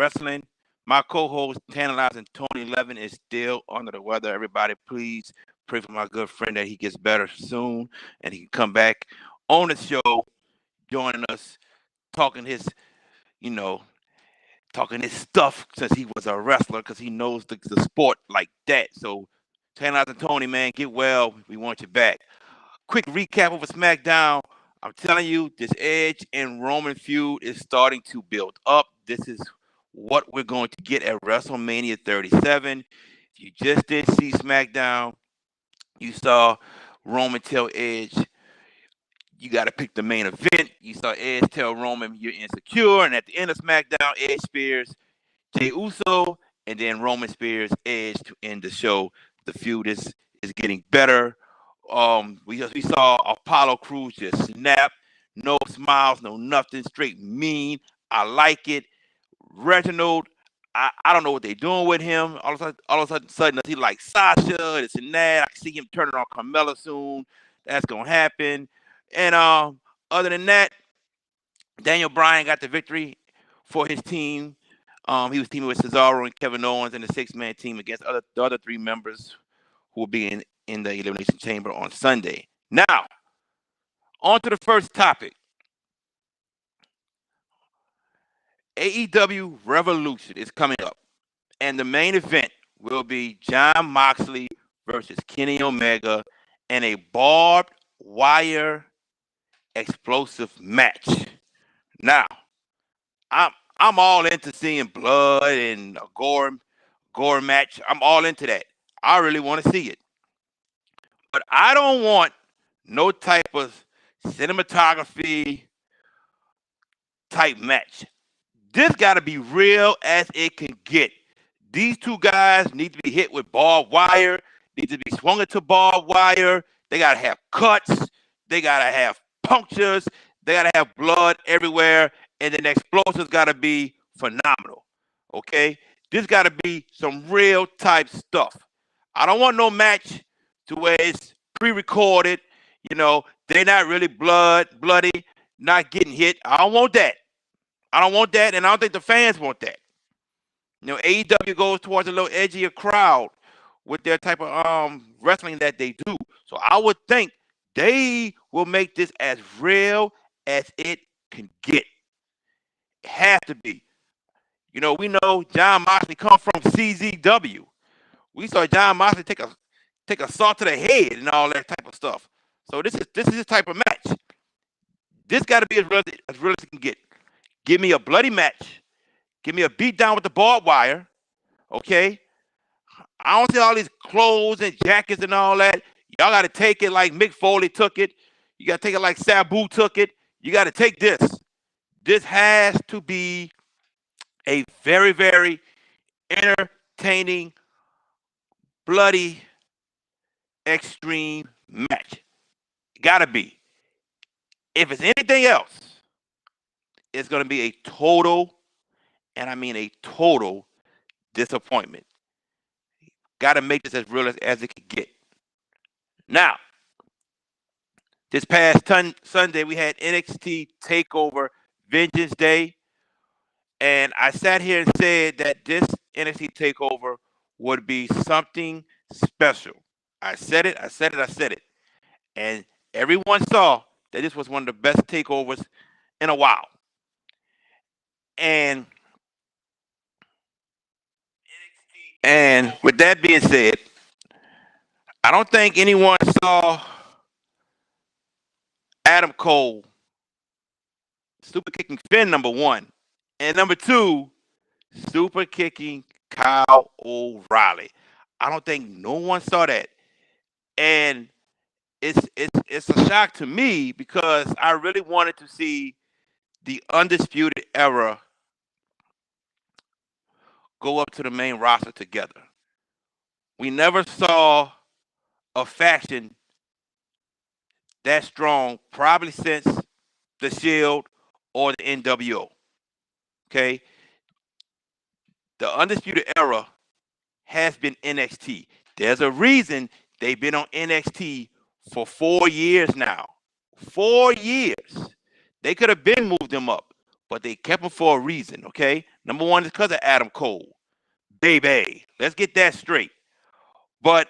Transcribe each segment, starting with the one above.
Wrestling. My co-host, Tantilizing Tony 11, is still under the weather. Everybody, please pray for my good friend that he gets better soon and he can come back on the show, joining us, talking his, you know, talking his stuff since he was a wrestler because he knows the sport like that. So, Tantilizing Tony, man, get well. We want you back. Quick recap over SmackDown. I'm telling you, this Edge and Roman feud is starting to build up. This is what we're going to get at WrestleMania 37. If you just didn't see SmackDown, you saw Roman tell Edge, you got to pick the main event. You saw Edge tell Roman, you're insecure. And at the end of SmackDown, Edge spears Jey Uso, and then Roman spears Edge to end the show. The feud is getting better. We saw Apollo Crews just snap, no smiles, no nothing, straight mean. I like it. Reginald, I don't know what they're doing with him. All of a sudden, he like Sasha, this and that. I can see him turning on Carmella soon. That's gonna happen. And other than that, Daniel Bryan got the victory for his team. He was teaming with Cesaro and Kevin Owens in the six-man team against the other three members who will be in the Elimination Chamber on Sunday. Now, on to the first topic. AEW Revolution is coming up, and the main event will be Jon Moxley versus Kenny Omega in a barbed wire explosive match. Now, I'm all into seeing blood and a gore match. I'm all into that. I really want to see it. But I don't want no type of cinematography type match. This got to be real as it can get. These two guys need to be hit with barbed wire, need to be swung into barbed wire. They got to have cuts. They got to have punctures. They got to have blood everywhere. And then the explosives got to be phenomenal. Okay? This got to be some real type stuff. I don't want no match to where it's pre-recorded. You know, they're not really bloody, not getting hit. I don't want that. I don't want that, and I don't think the fans want that. You know, AEW goes towards a little edgier crowd with their type of wrestling that they do. So I would think they will make this as real as it can get. It has to be. You know, we know Jon Moxley come from CZW. We saw Jon Moxley take a saw to the head and all that type of stuff. So this is this type of match. This got to be as real as it can get. Give me a bloody match. Give me a beat down with the barbed wire. Okay? I don't see all these clothes and jackets and all that. Y'all got to take it like Mick Foley took it. You got to take it like Sabu took it. You got to take this. This has to be a very, very entertaining, bloody, extreme match. Got to be. If it's anything else, it's going to be a total, and I mean a total, disappointment. Got to make this as real as it can get. Now, this past Sunday, we had NXT Takeover Vengeance Day, and I sat here and said that this NXT Takeover would be something special. I said it. And everyone saw that this was one of the best takeovers in a while. And with that being said, I don't think anyone saw Adam Cole super kicking Finn, number one. And number two, super kicking Kyle O'Reilly. I don't think no one saw that. And it's a shock to me because I really wanted to see the Undisputed Era go up to the main roster together. We never saw a faction that strong, probably since the Shield or the NWO. Okay? The Undisputed Era has been NXT. There's a reason they've been on NXT for 4 years now. 4 years. They could have been moved them up, but they kept him for a reason, okay? Number one is because of Adam Cole. Baby. Let's get that straight. But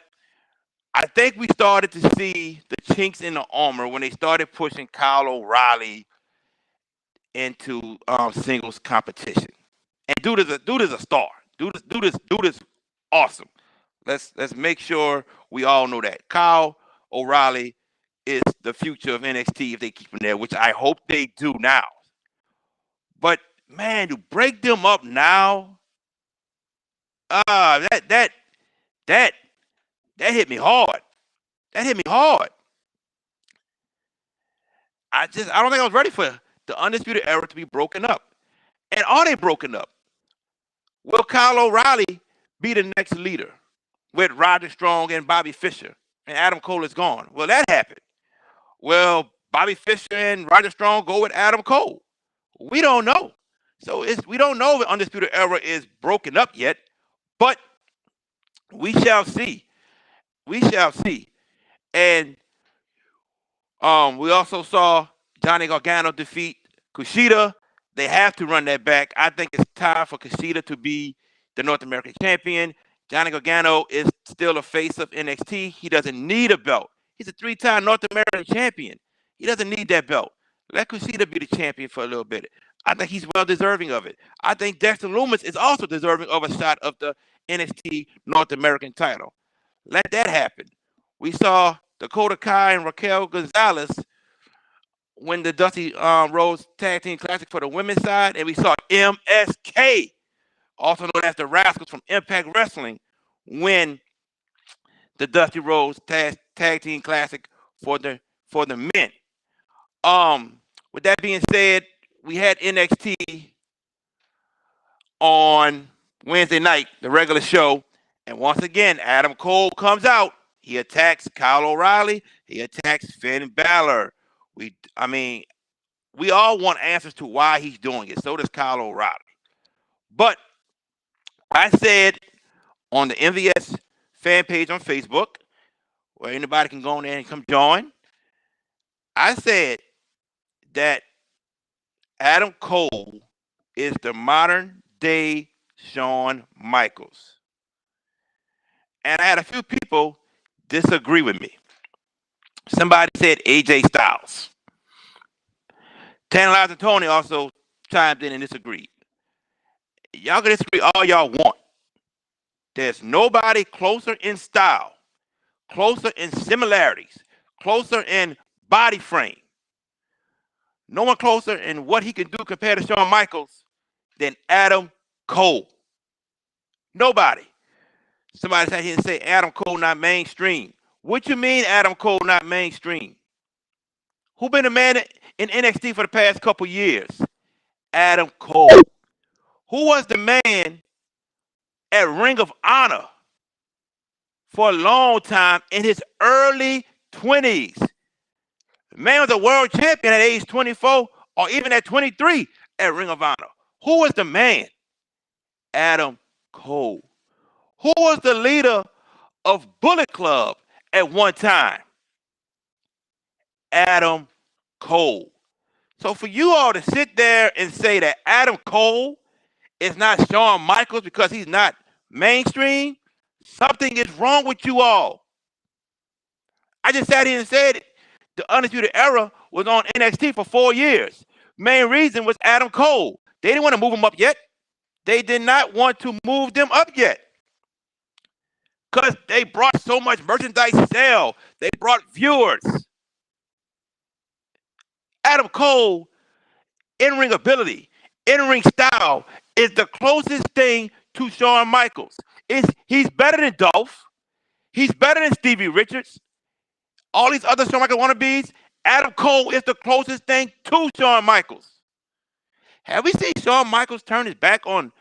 I think we started to see the chinks in the armor when they started pushing Kyle O'Reilly into singles competition. And dude is a star. Dude is awesome. Let's make sure we all know that Kyle O'Reilly is the future of NXT if they keep him there, which I hope they do now. But man, to break them up now, that that hit me hard. That hit me hard. I don't think I was ready for the Undisputed Era to be broken up. And are they broken up? Will Kyle O'Reilly be the next leader with Roger Strong and Bobby Fischer and Adam Cole is gone? Will that happen? Will Bobby Fischer and Roger Strong go with Adam Cole? We don't know. So we don't know if the Undisputed Era is broken up yet, but we shall see. We shall see. And we also saw Johnny Gargano defeat Kushida. They have to run that back. I think it's time for Kushida to be the North American champion. Johnny Gargano is still a face of NXT. He doesn't need a belt. He's a 3-time North American champion. He doesn't need that belt. Let Kushida be the champion for a little bit. I think he's well deserving of it. I think Dexter Lumis is also deserving of a shot of the NXT North American title. Let that happen. We saw Dakota Kai and Raquel Gonzalez win the Dusty Rhodes Tag Team Classic for the women's side, and we saw MSK, also known as the Rascals from Impact Wrestling, win the Dusty Rhodes Tag Team Classic for the men. With that being said, we had NXT on Wednesday night, the regular show, and once again, Adam Cole comes out. He attacks Kyle O'Reilly. He attacks Finn Balor. We all want answers to why he's doing it. So does Kyle O'Reilly. But I said on the MVS fan page on Facebook, where anybody can go in there and come join, I said that Adam Cole is the modern day Shawn Michaels. And I had a few people disagree with me. Somebody said AJ Styles. Tantilizing Tony also chimed in and disagreed. Y'all can disagree all y'all want. There's nobody closer in style, closer in similarities, closer in body frame. No one closer in what he can do compared to Shawn Michaels than Adam Cole. Nobody. Somebody sat here and say Adam Cole not mainstream. What you mean Adam Cole not mainstream? Who been a man in NXT for the past couple years? Adam Cole. Who was the man at Ring of Honor for a long time in his early 20s? The man was a world champion at age 24 or even at 23 at Ring of Honor. Who was the man? Adam Cole. Who was the leader of Bullet Club at one time? Adam Cole. So for you all to sit there and say that Adam Cole is not Shawn Michaels because he's not mainstream, something is wrong with you all. I just sat here and said it. The Undisputed Era was on NXT for 4 years. Main reason was Adam Cole. They didn't want to move him up yet. They did not want to move them up yet. Because they brought so much merchandise sale. They brought viewers. Adam Cole, in-ring ability, in-ring style is the closest thing to Shawn Michaels. He's better than Dolph. He's better than Stevie Richards. All these other Shawn Michaels wannabes, Adam Cole is the closest thing to Shawn Michaels. Have we seen Shawn Michaels turn his back on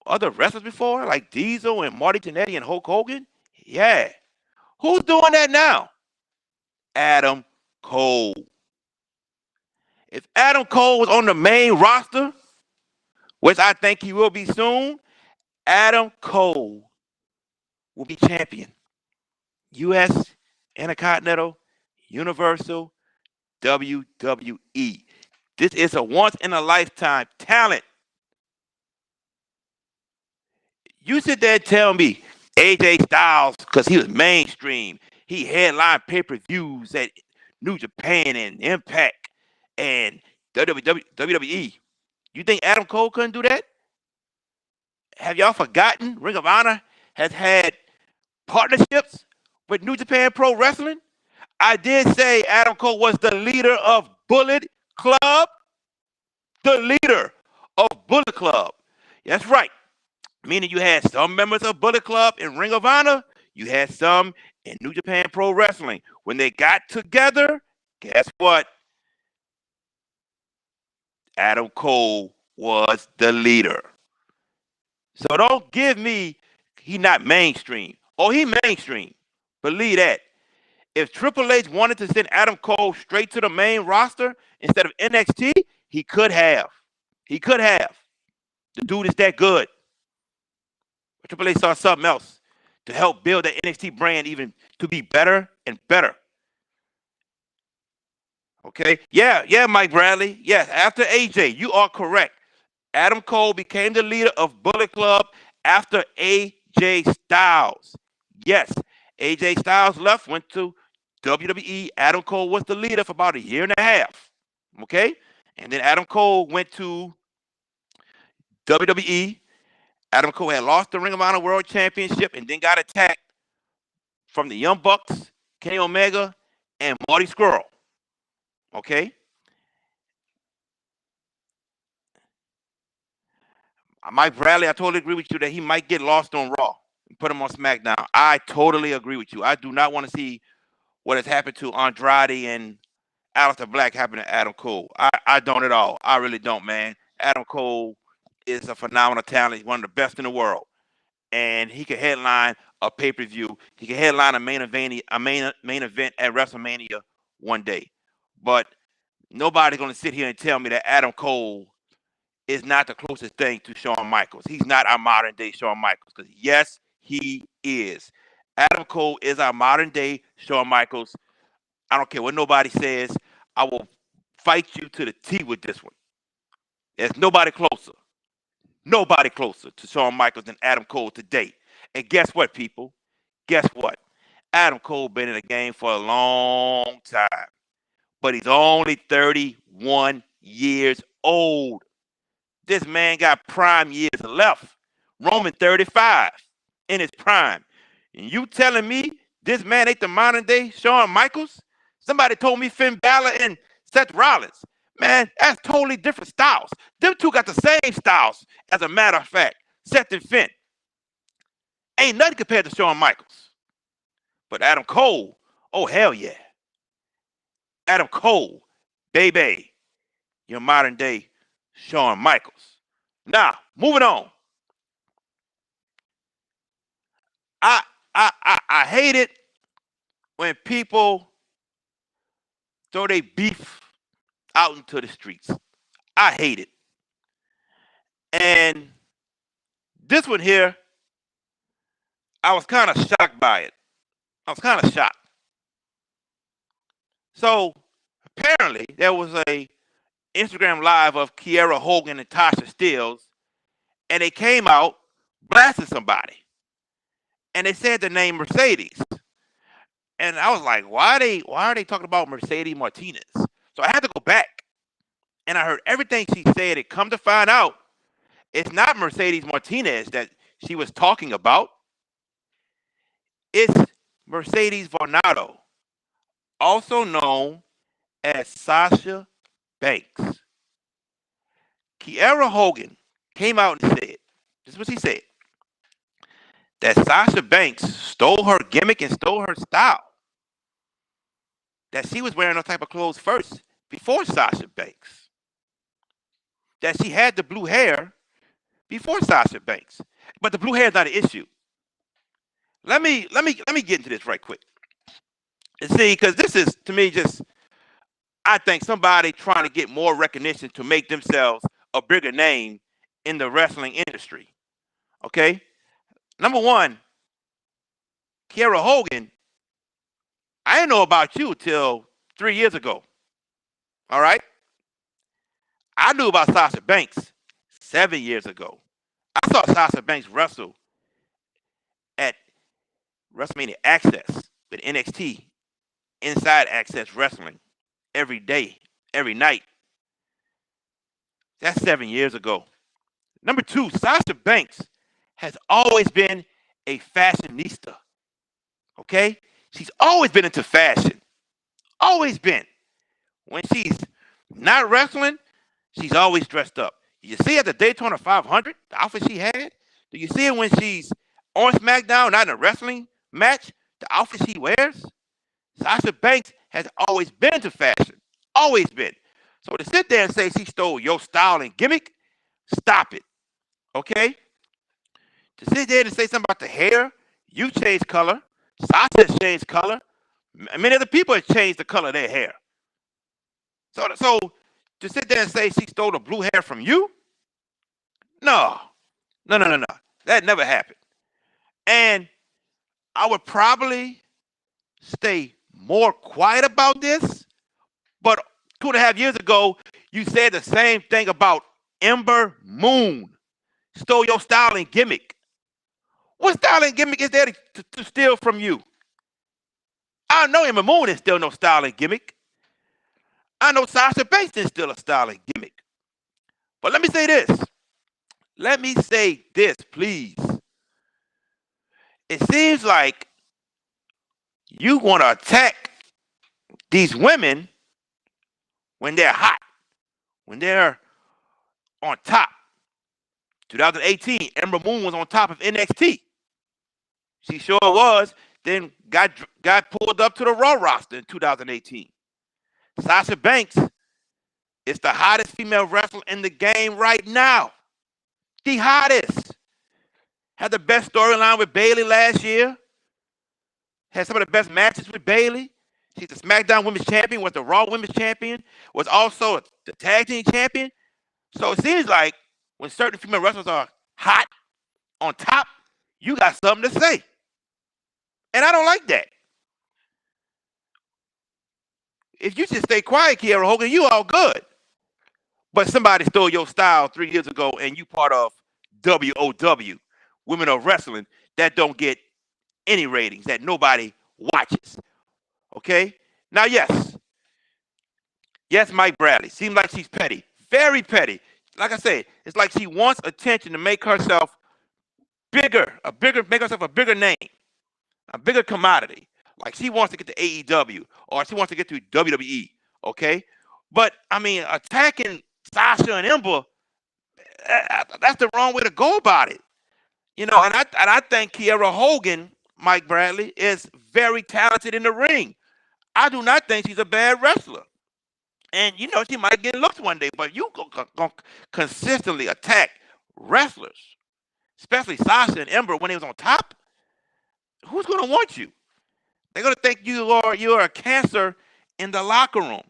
other wrestlers before, like Diesel and Marty Jannetty and Hulk Hogan? Yeah. Who's doing that now? Adam Cole. If Adam Cole was on the main roster, which I think he will be soon, Adam Cole will be champion. U.S., Intercontinental, Universal, WWE. This is a once-in-a-lifetime talent. You sit there and tell me AJ Styles, because he was mainstream, he headlined pay-per-views at New Japan and Impact and WWE. You think Adam Cole couldn't do that? Have y'all forgotten Ring of Honor has had partnerships with New Japan Pro Wrestling? I did say Adam Cole was the leader of Bullet Club. The leader of Bullet Club. That's right. Meaning you had some members of Bullet Club in Ring of Honor. You had some in New Japan Pro Wrestling. When they got together, guess what? Adam Cole was the leader. So don't give me he not mainstream. Oh, he mainstream. Believe that. If Triple H wanted to send Adam Cole straight to the main roster instead of NXT, he could have. He could have. The dude is that good. But Triple H saw something else to help build the NXT brand even to be better and better. Okay? Yeah, Mike Bradley. Yes, after AJ, you are correct. Adam Cole became the leader of Bullet Club after AJ Styles. Yes, AJ Styles left, went to WWE. Adam Cole was the leader for about a year and a half. Okay? And then Adam Cole went to WWE. Adam Cole had lost the Ring of Honor World Championship and then got attacked from the Young Bucks, Kenny Omega, and Marty Scurll. Okay? Mike Bradley, I totally agree with you that he might get lost on Raw and put him on SmackDown. I totally agree with you. I do not want to see what has happened to Andrade and Aleister Black happen to Adam Cole. I don't at all. I really don't, man. Adam Cole is a phenomenal talent. He's one of the best in the world. And he can headline a pay-per-view. He can headline a main event at WrestleMania one day. But nobody's going to sit here and tell me that Adam Cole is not the closest thing to Shawn Michaels. He's not our modern day Shawn Michaels. Because yes, he is. Adam Cole is our modern day Shawn Michaels. I don't care what nobody says. I will fight you to the T with this one. There's nobody closer. Nobody closer to Shawn Michaels than Adam Cole today. And guess what, people? Guess what? Adam Cole been in the game for a long time. But he's only 31 years old. This man got prime years left. Roman 35 in his prime. And you telling me this man ain't the modern day Shawn Michaels? Somebody told me Finn Balor and Seth Rollins. Man, that's totally different styles. Them two got the same styles, as a matter of fact. Seth and Finn. Ain't nothing compared to Shawn Michaels. But Adam Cole, oh, hell yeah. Adam Cole, baby, your modern day Shawn Michaels. Now, moving on. I hate it when people throw their beef out into the streets. I hate it. And this one here, I was kind of shocked by it. I was kind of shocked. So apparently there was a Instagram live of Kiera Hogan and Tasha Steelz, and they came out blasting somebody. And they said the name Mercedes. And I was like, why are they talking about Mercedes Martinez? So I had to go back. And I heard everything she said. And come to find out, it's not Mercedes Martinez that she was talking about. It's Mercedes Varnado, also known as Sasha Banks. Kiera Hogan came out and said, this is what she said, that Sasha Banks stole her gimmick and stole her style. That she was wearing those type of clothes first, before Sasha Banks. That she had the blue hair before Sasha Banks. But the blue hair is not an issue. Let me get into this right quick. And see, because this is, to me, just, I think somebody trying to get more recognition to make themselves a bigger name in the wrestling industry. Okay? Number one, Kiera Hogan, I didn't know about you till 3 years ago. All right? I knew about Sasha Banks 7 years ago. I saw Sasha Banks wrestle at WrestleMania Access with NXT Inside Access Wrestling every day, every night. That's 7 years ago. Number two, Sasha Banks has always been a fashionista. Okay? She's always been into fashion. Always been. When she's not wrestling, she's always dressed up. You see at the Daytona 500, the outfit she had? Do you see it when she's on SmackDown, not in a wrestling match? The outfit she wears? Sasha Banks has always been into fashion. Always been. So to sit there and say she stole your style and gimmick, stop it. Okay? To sit there and say something about the hair, you changed color. Sasha has changed color. Many other people have changed the color of their hair. So to sit there and say she stole the blue hair from you? No. No. That never happened. And I would probably stay more quiet about this. But 2.5 years ago, you said the same thing about Ember Moon. Stole your style and gimmick. What style and gimmick is there to steal from you? I know Ember Moon didn't steal no style and gimmick. I know Sasha Banks didn't steal a style and gimmick. But let me say this. Let me say this, please. It seems like you want to attack these women when they're hot, when they're on top. 2018, Ember Moon was on top of NXT. She sure was. Then got pulled up to the Raw roster in 2018. Sasha Banks is the hottest female wrestler in the game right now. The hottest. Had the best storyline with Bayley last year. Had some of the best matches with Bayley. She's the SmackDown Women's Champion, was the Raw Women's Champion, was also the Tag Team Champion. So it seems like when certain female wrestlers are hot, on top, you got something to say. And I don't like that. If you just stay quiet, Kiera Hogan, you all good. But somebody stole your style 3 years ago and you part of WOW, Women of Wrestling, that don't get any ratings, that nobody watches. Okay? Now, yes, Mike Bradley. Seems like she's petty. Very petty. Like I said, it's like she wants attention to make herself bigger, make herself a bigger name, a bigger commodity. Like she wants to get to AEW or she wants to get to WWE. Okay? But, I mean, attacking Sasha and Ember, that's the wrong way to go about it. You know, and I think Kiera Hogan, Mike Bradley, is very talented in the ring. I do not think she's a bad wrestler. And, you know, she might get looks one day, but you go consistently attack wrestlers, especially Sasha and Ember when they was on top, who's going to want you? They're going to think you're a cancer in the locker room.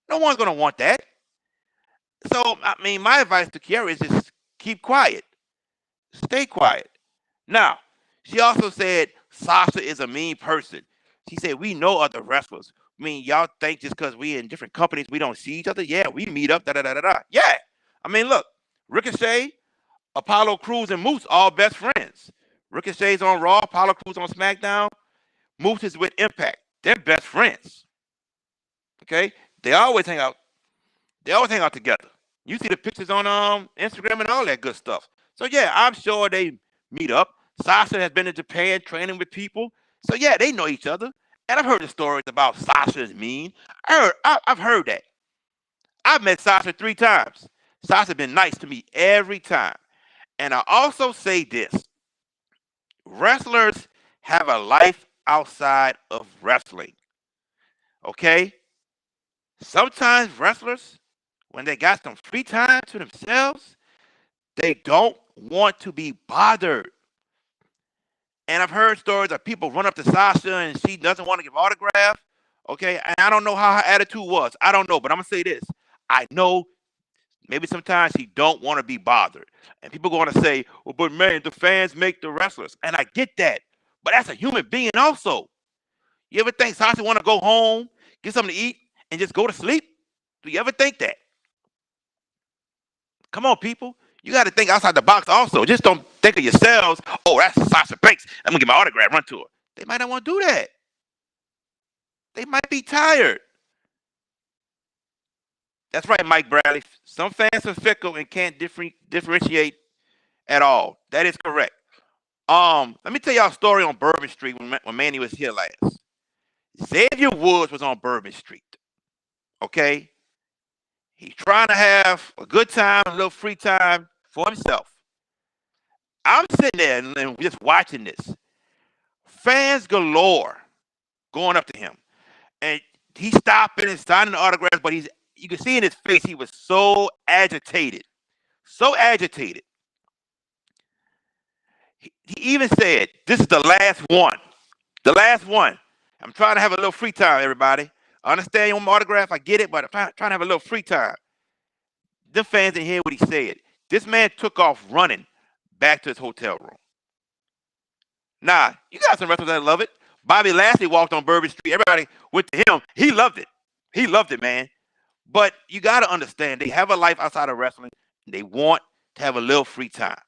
No one's going to want that. So, I mean, my advice to Kiera is just keep quiet. Stay quiet. Now, she also said Sasha is a mean person. She said, we know other wrestlers. I mean, y'all think just because we in different companies, we don't see each other? Yeah, we meet up, da-da-da-da-da. Yeah. I mean, look, Ricochet, Apollo Crews, and Moose, all best friends. Ricochet's on Raw, Apollo Crews on SmackDown. Moose is with Impact. They're best friends. Okay? They always hang out. They always hang out together. You see the pictures on Instagram and all that good stuff. So, yeah, I'm sure they meet up. Sasha has been in Japan training with people. So, yeah, they know each other. And I've heard the stories about Sasha is mean. I've heard that. I've met Sasha 3 times. Sasha's been nice to me every time. And I also say this. Wrestlers have a life outside of wrestling. Okay? Sometimes wrestlers, when they got some free time to themselves, they don't want to be bothered. And I've heard stories of people run up to Sasha and she doesn't want to give autographs. Okay, and I don't know how her attitude was. I don't know, but I'm going to say this. I know maybe sometimes she don't want to be bothered. And people going to say, well, but man, the fans make the wrestlers. And I get that. But that's a human being also. You ever think Sasha want to go home, get something to eat, and just go to sleep? Do you ever think that? Come on, people. You got to think outside the box also. Just don't think of yourselves. Oh, that's Sasha Banks. I'm gonna get my autograph. Run to her. They might not want to do that. They might be tired. That's right, Mike Bradley. Some fans are fickle and can't differentiate at all. That is correct. Let me tell y'all a story on Bourbon Street when Manny was here last. Xavier Woods was on Bourbon Street. Okay, he's trying to have a good time, a little free time for himself. I'm sitting there and just watching this. Fans galore going up to him, and he's stopping and signing the autographs, but you can see in his face he was so agitated, so agitated. He even said, "This is the last one, the last one. I'm trying to have a little free time, everybody. I understand you want my autograph, I get it, but I'm trying to have a little free time." The fans didn't hear what he said. This man took off running back to his hotel room. Nah, you got some wrestlers that love it. Bobby Lashley walked on Bourbon Street. Everybody went to him. He loved it. He loved it, man. But you got to understand, they have a life outside of wrestling. They want to have a little free time.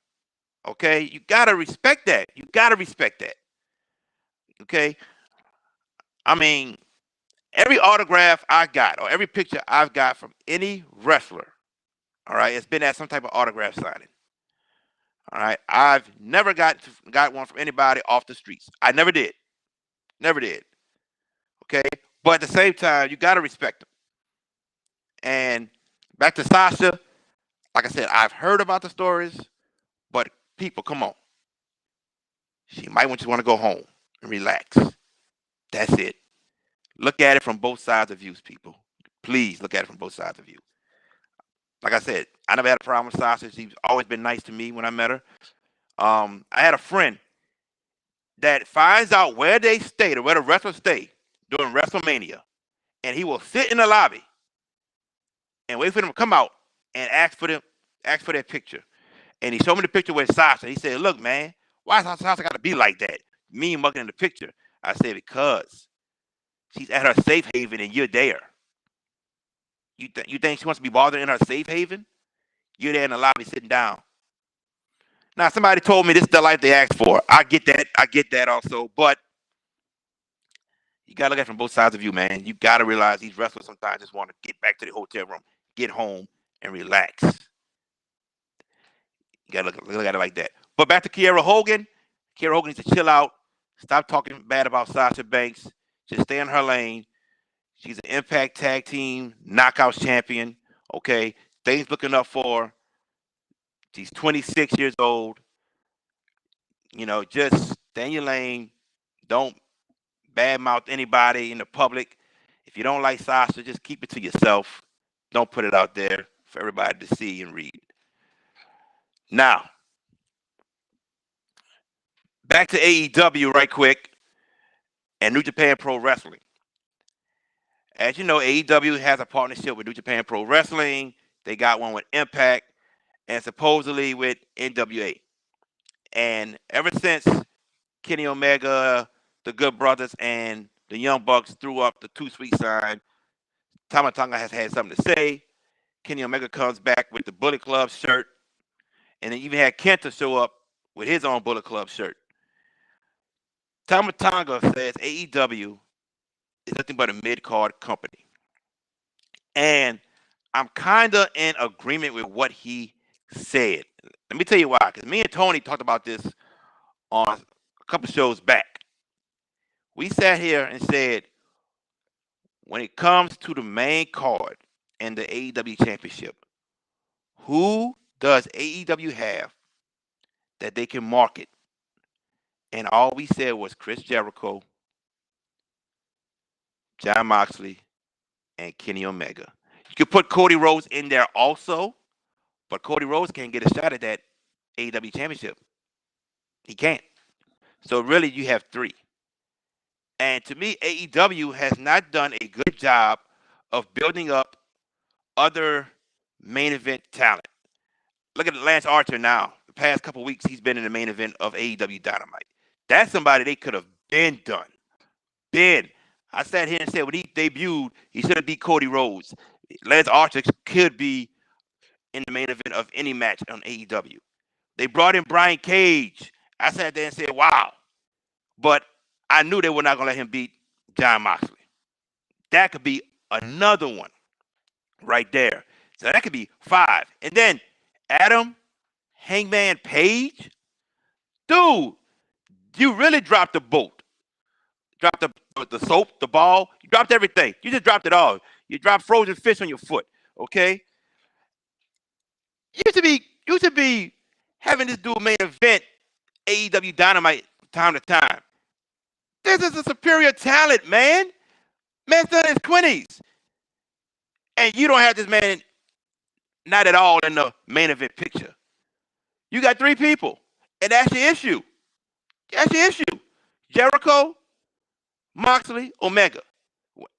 Okay? You got to respect that. You got to respect that. Okay? I mean, every autograph I got or every picture I've got from any wrestler, all right, it's been at some type of autograph signing. All right? I've never got one from anybody off the streets. I never did. Never did. Okay? But at the same time, you got to respect them. And back to Sasha, like I said, I've heard about the stories, but people, come on. She might just want to go home and relax. That's it. Look at it from both sides of views, people. Please look at it from both sides of views. Like I said, I never had a problem with Sasha. She's always been nice to me when I met her. I had a friend that finds out where they stayed or where the wrestlers stay during WrestleMania, and he will sit in the lobby and wait for them to come out and ask for their picture. And he showed me the picture with Sasha. He said, "Look, man, why does Sasha got to be like that? Me mugging in the picture." I said, "Because she's at her safe haven and you're there. You think she wants to be bothered in her safe haven? You're there in the lobby sitting down." Now, somebody told me this is the life they asked for. I get that. I get that also. But you got to look at it from both sides of you, man. You got to realize these wrestlers sometimes just want to get back to the hotel room, get home, and relax. You got to look at it like that. But back to Kiera Hogan. Kiera Hogan needs to chill out. Stop talking bad about Sasha Banks. Just stay in her lane. She's an Impact Tag Team Knockouts champion. Okay, things looking up for her. She's 26 years old. Just stay in your lane. Don't badmouth anybody in the public. If you don't like Sasha, just keep it to yourself. Don't put it out there for everybody to see and read. Now, back to AEW right quick and New Japan Pro Wrestling. As you know, AEW has a partnership with New Japan Pro Wrestling. They got one with Impact and supposedly with NWA. And ever since Kenny Omega, the Good Brothers, and the Young Bucks threw up the Too Sweet sign, Tama Tonga has had something to say. Kenny Omega comes back with the Bullet Club shirt, and they even had Kenta show up with his own Bullet Club shirt. Tama Tonga says AEW is nothing but a mid-card company. And I'm kind of in agreement with what he said. Let me tell you why. Because me and Tony talked about this on a couple shows back. We sat here and said, when it comes to the main card and the AEW championship, who does AEW have that they can market? And all we said was Chris Jericho, John Moxley, and Kenny Omega. You could put Cody Rhodes in there also, but Cody Rhodes can't get a shot at that AEW championship. He can't. So really, you have three. And to me, AEW has not done a good job of building up other main event talent. Look at Lance Archer now. The past couple weeks, he's been in the main event of AEW Dynamite. That's somebody they could have been done. I sat here and said when he debuted, he should have beat Cody Rhodes. Lance Archer could be in the main event of any match on AEW. They brought in Brian Cage. I sat there and said, wow. But I knew they were not going to let him beat Jon Moxley. That could be another one right there. So that could be 5. And then Adam Hangman Page. Dude, you really dropped the boat. Dropped the soap, the ball. You dropped everything. You just dropped it all. You dropped frozen fish on your foot. Okay? You should be having this dude main event AEW Dynamite time to time. This is a superior talent, man. Man's done his 20s. And you don't have this man not at all in the main event picture. You got 3 people. And that's your issue. That's your issue. Jericho, Moxley, Omega.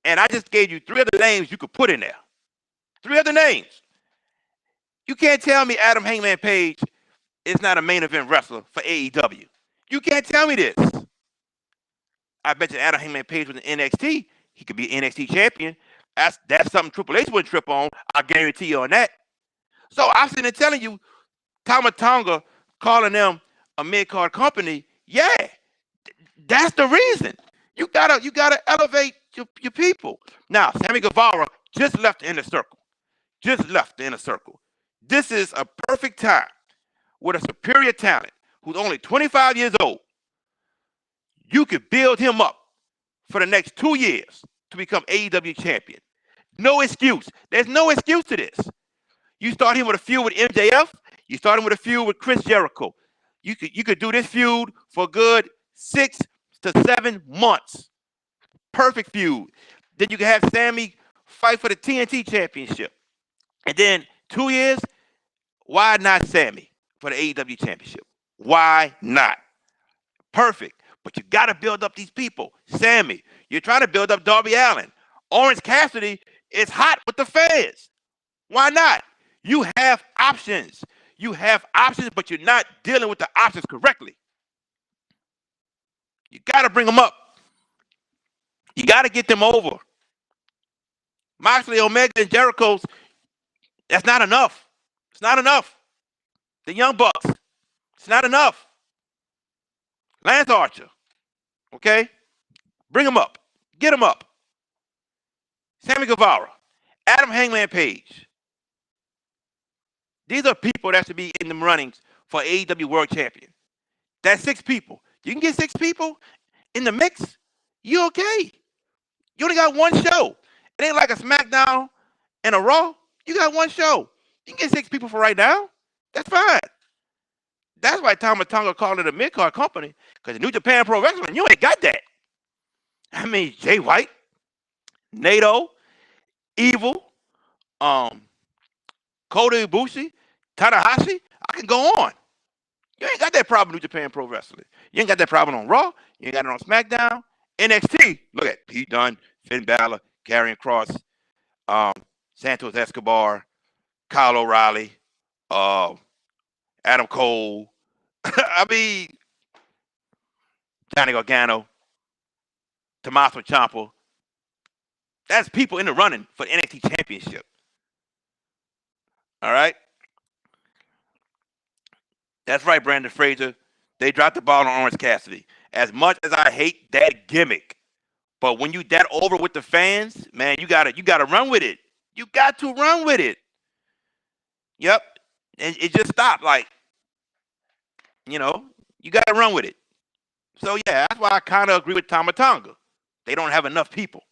And I just gave you 3 other names you could put in there. 3 other names. You can't tell me Adam Hangman Page is not a main event wrestler for AEW. You can't tell me this. I bet you Adam Hangman Page was in NXT. He could be an NXT champion. That's something Triple H wouldn't trip on. I guarantee you on that. So I'm sitting there telling you, Tama Tonga calling them a mid-card company, yeah, that's the reason. You gotta elevate your people. Now, Sammy Guevara just left the inner circle. This is a perfect time with a superior talent who's only 25 years old. You could build him up for the next 2 years to become AEW champion. No excuse. There's no excuse to this. You start him with a feud with MJF. You start him with a feud with Chris Jericho. You could do this feud for a good 6 to 7 months. Perfect feud. Then you can have Sammy fight for the TNT championship. And then 2 years, why not Sammy for the AEW championship? Why not? Perfect. But you got to build up these people. Sammy, you're trying to build up Darby Allin. Orange Cassidy is hot with the fans. Why not? You have options. You have options, but you're not dealing with the options correctly. You got to bring them up. You got to get them over. Moxley, Omega, and Jericho's, that's not enough. It's not enough. The Young Bucks, it's not enough. Lance Archer, okay? Bring him up. Get him up. Sammy Guevara, Adam Hangman Page. These are people that should be in the runnings for AEW World Champion. That's 6 people. You can get 6 people in the mix, you okay. You only got 1 show. It ain't like a SmackDown and a Raw. You got 1 show. You can get 6 people for right now. That's fine. That's why Tama Tonga called it a mid-card company, because New Japan Pro Wrestling, you ain't got that. I mean, Jay White, Nato, Evil, Kota Ibushi, Tanahashi, I can go on. You ain't got that problem in New Japan Pro Wrestling. You ain't got that problem on Raw. You ain't got it on SmackDown. NXT, look at Pete Dunne, Finn Balor, Karrion Kross, Santos Escobar, Kyle O'Reilly, Adam Cole. I mean, Johnny Gargano, Tommaso Ciampa. That's people in the running for the NXT Championship. All right? That's right, Brandon Fraser. They dropped the ball on Orange Cassidy. As much as I hate that gimmick, but when you that over with the fans, man, you gotta run with it. You got to run with it. Yep. And it just stopped. Like, you gotta run with it. So yeah, that's why I kind of agree with Tama Tonga. They don't have enough people.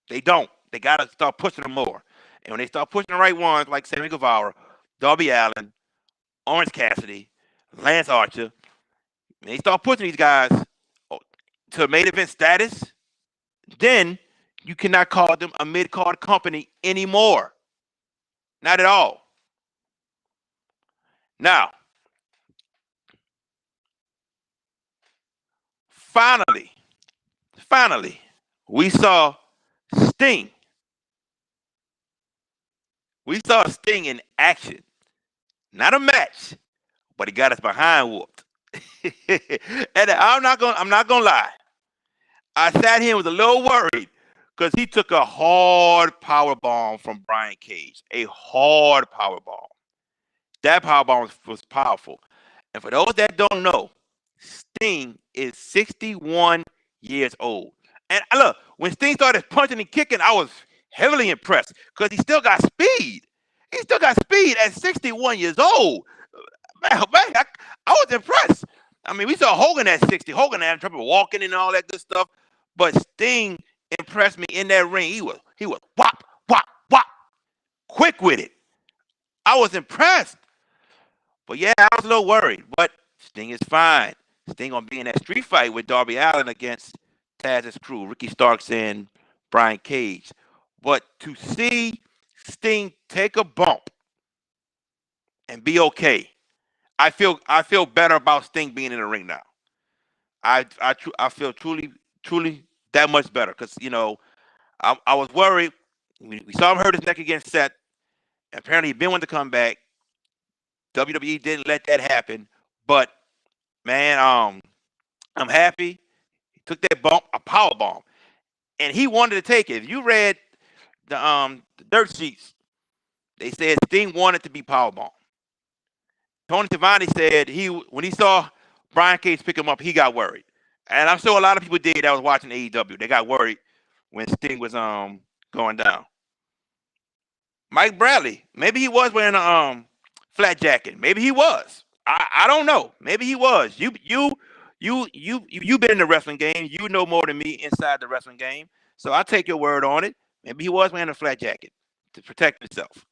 They don't. They gotta start pushing them more. And when they start pushing the right ones, like Sammy Guevara, Darby Allin, Orange Cassidy, Lance Archer, and they start pushing these guys to main event status, then you cannot call them a mid-card company anymore. Not at all. Now, finally, we saw Sting. We saw Sting in action. Not a match, but he got us behind whooped. And I'm not gonna lie. I sat here and was a little worried because he took a hard power bomb from Brian Cage. A hard power bomb. That powerbomb was powerful. And for those that don't know, Sting is 61 years old. And look, when Sting started punching and kicking, I was heavily impressed because he still got speed. He still got speed at 61 years old. Man, I was impressed. I mean, we saw Hogan at 60. Hogan had trouble walking and all that good stuff. But Sting impressed me in that ring. He was whop, whop, whop, quick with it. I was impressed. But yeah, I was a little worried. But Sting is fine. Sting gonna be in that street fight with Darby Allin against Taz's crew, Ricky Starks and Brian Cage. But to see Sting take a bump and be okay, I feel better about Sting being in the ring now. I feel truly that much better because I was worried. We saw him hurt his neck against Seth. Apparently, he been wanting to come back. WWE didn't let that happen. But man, I'm happy he took that bump, a power bomb, and he wanted to take it. If you read the dirt sheets, they said Sting wanted to be power bomb. Tony Schiavone said when he saw Brian Cage pick him up, he got worried, and I'm sure a lot of people did that was watching AEW. They got worried when Sting was going down. Mike Bradley, maybe he was wearing a flat jacket. Maybe he was. I don't know. Maybe he was. You been in the wrestling game. You know more than me inside the wrestling game. So I take your word on it. Maybe he was wearing a flat jacket to protect himself.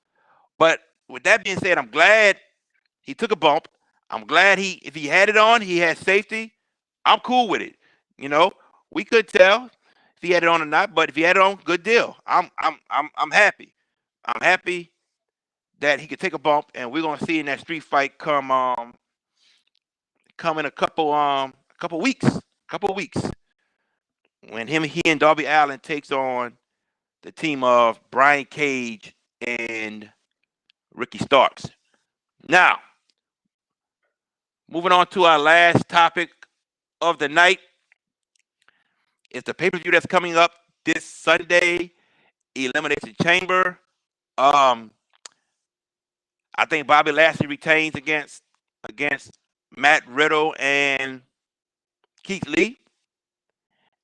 But with that being said, I'm glad he took a bump. I'm glad if he had it on, he had safety. I'm cool with it. You know, we could tell if he had it on or not, but if he had it on, good deal. I'm happy. I'm happy that he could take a bump, and we're gonna see in that street fight come in a couple weeks when he and Darby Allin takes on the team of Brian Cage and Ricky Starks. Now, moving on to our last topic of the night is the pay-per-view that's coming up this Sunday, Elimination Chamber. Um, I think Bobby Lashley retains against Matt Riddle and Keith Lee.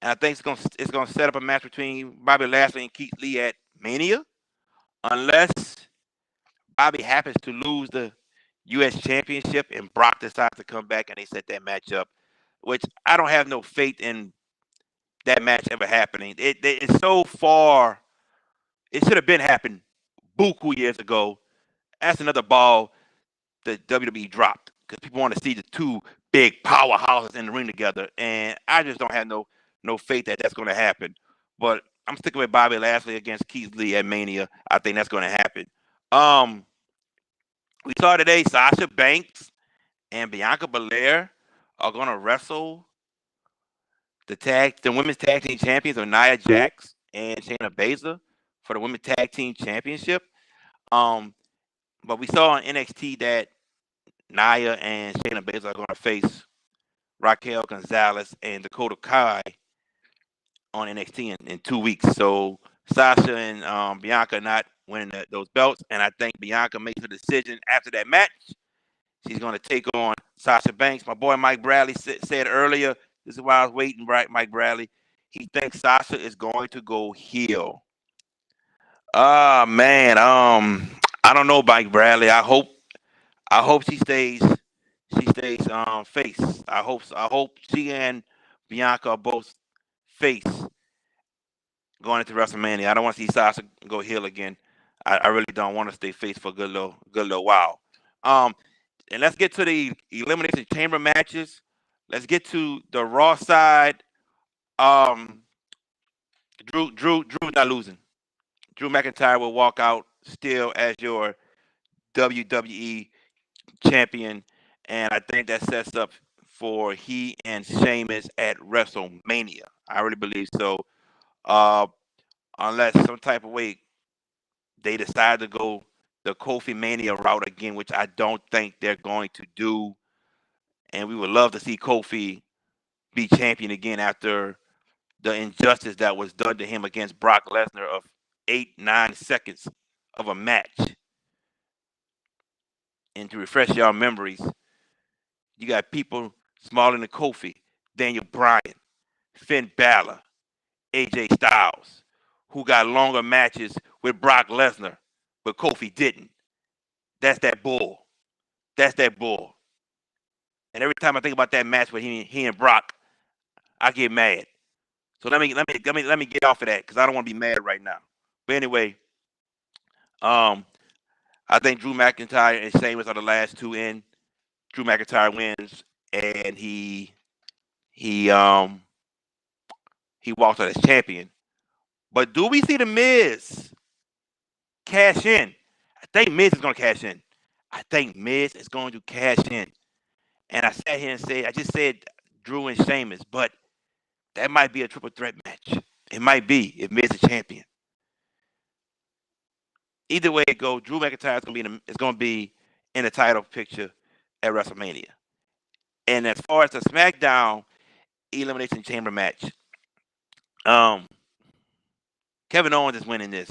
And I think it's gonna set up a match between Bobby Lashley and Keith Lee at Mania, unless Bobby happens to lose the U.S. Championship and Brock decides to come back and they set that match up, which I don't have no faith in that match ever happening. It's so far. It should have been happened buku years ago. That's another ball that WWE dropped because people want to see the two big powerhouses in the ring together, and I just don't have no faith that that's going to happen. But I'm sticking with Bobby Lashley against Keith Lee at Mania. I think that's going to happen. Um, we saw today Sasha Banks and Bianca Belair are going to wrestle the women's tag team champions of Nia Jax and Shayna Baszler for the women's tag team championship. Um, but we saw on NXT that Nia and Shayna Baszler are going to face Raquel Gonzalez and Dakota Kai on NXT in 2 weeks. So Sasha and Bianca not winning those belts, and I think Bianca makes a decision after that match. She's going to take on Sasha Banks. My boy Mike Bradley said earlier, this is why I was waiting, right, Mike Bradley. He thinks Sasha is going to go heel. Ah man, I don't know, Mike Bradley. I hope she stays face. I hope she and Bianca are both face going into WrestleMania. I don't want to see Sasha go heel again. I really don't want to stay face for a good little while. Um, and let's get to the Elimination Chamber matches. Let's get to the Raw side. Um, Drew's not losing. Drew McIntyre will walk out still as your WWE champion, and I think that sets up for he and Sheamus at WrestleMania. I really believe so. Uh, unless some type of way they decide to go the Kofi Mania route again, which I don't think they're going to do. And we would love to see Kofi be champion again after the injustice that was done to him against Brock Lesnar of 8-9 seconds of a match. And to refresh y'all memories, you got people smaller than Kofi, Daniel Bryan, Finn Balor, AJ Styles, who got longer matches with Brock Lesnar, but Kofi didn't. That's that bull. That's that bull. And every time I think about that match with he and Brock, I get mad. So let me get off of that because I don't want to be mad right now. But anyway, I think Drew McIntyre and Sheamus are the last two in. Drew McIntyre wins, and he walks out as champion. But do we see the Miz cash in? I think Miz is going to cash in. I think Miz is going to cash in. And I sat here and said, I just said Drew and Sheamus, but that might be a triple threat match. It might be if Miz is champion. Either way it goes, Drew McIntyre is going to be in the title picture at WrestleMania. And as far as the SmackDown Elimination Chamber match, Kevin Owens is winning this.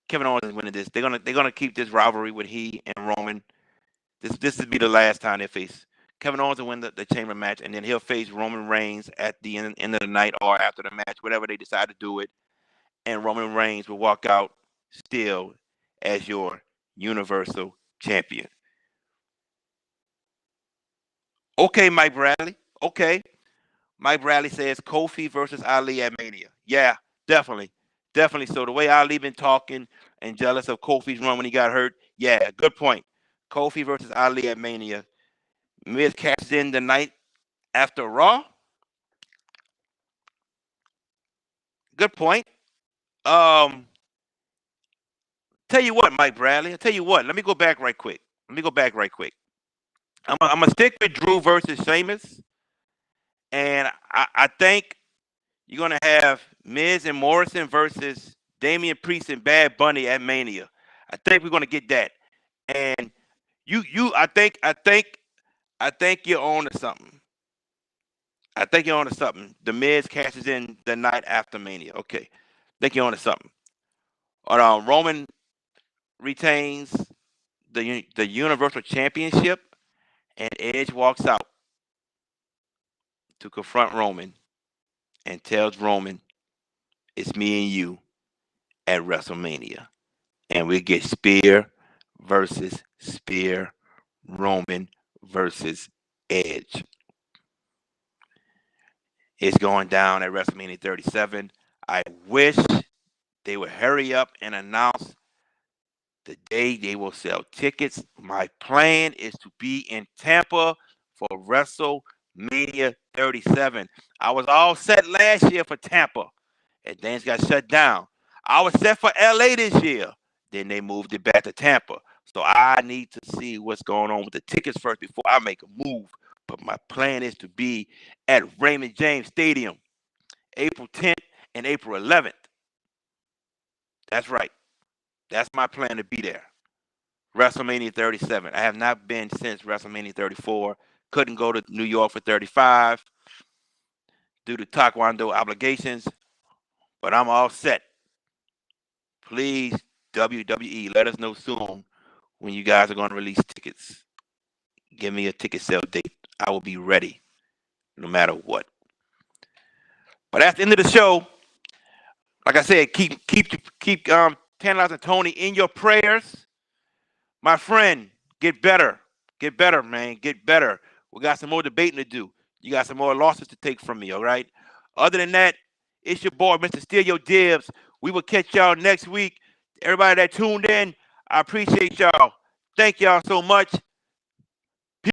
Kevin Owens is winning this. They're gonna keep this rivalry with he and Roman. This would be the last time they face. Kevin Owens will win the Chamber match, and then he'll face Roman Reigns at the end of the night or after the match, whatever they decide to do it. And Roman Reigns will walk out still as your Universal Champion. Okay, Mike Bradley. Okay. Mike Bradley says Kofi versus Ali at Mania. Yeah, definitely. Definitely. So the way Ali been talking and jealous of Kofi's run when he got hurt, yeah, good point. Kofi versus Ali at Mania. Miz cashes in the night after Raw. Good point. Tell you what, Mike Bradley. I'll tell you what. Let me go back right quick. I'm gonna stick with Drew versus Sheamus, and I think you're gonna have Miz and Morrison versus Damian Priest and Bad Bunny at Mania. I think we're gonna get that. And I think you're on to something. I think you're on to something. The Miz cashes in the night after Mania. Okay. I think you're on to something. Roman retains the Universal Championship, and Edge walks out to confront Roman and tells Roman, it's me and you at WrestleMania. And we get Spear versus Spear, Roman versus Edge. It's going down at WrestleMania 37. I wish they would hurry up and announce the day they will sell tickets. My plan is to be in Tampa for WrestleMania 37. I was all set last year for Tampa, and things got shut down. I was set for LA this year. Then they moved it back to Tampa. So I need to see what's going on with the tickets first before I make a move. But my plan is to be at Raymond James Stadium, April 10th and April 11th. That's right. That's my plan to be there. WrestleMania 37. I have not been since WrestleMania 34. Couldn't go to New York for 35 due to Taekwondo obligations, but I'm all set. Please, WWE, let us know soon when you guys are going to release tickets. Give me a ticket sale date. I will be ready no matter what. But that's the end of the show. Like I said, keep Tantilizing Tony in your prayers. My friend, get better. Get better, man. Get better. We got some more debating to do. You got some more losses to take from me, all right? Other than that, it's your boy, Mr. Steal Your Dibs. We will catch y'all next week. Everybody that tuned in, I appreciate y'all. Thank y'all so much.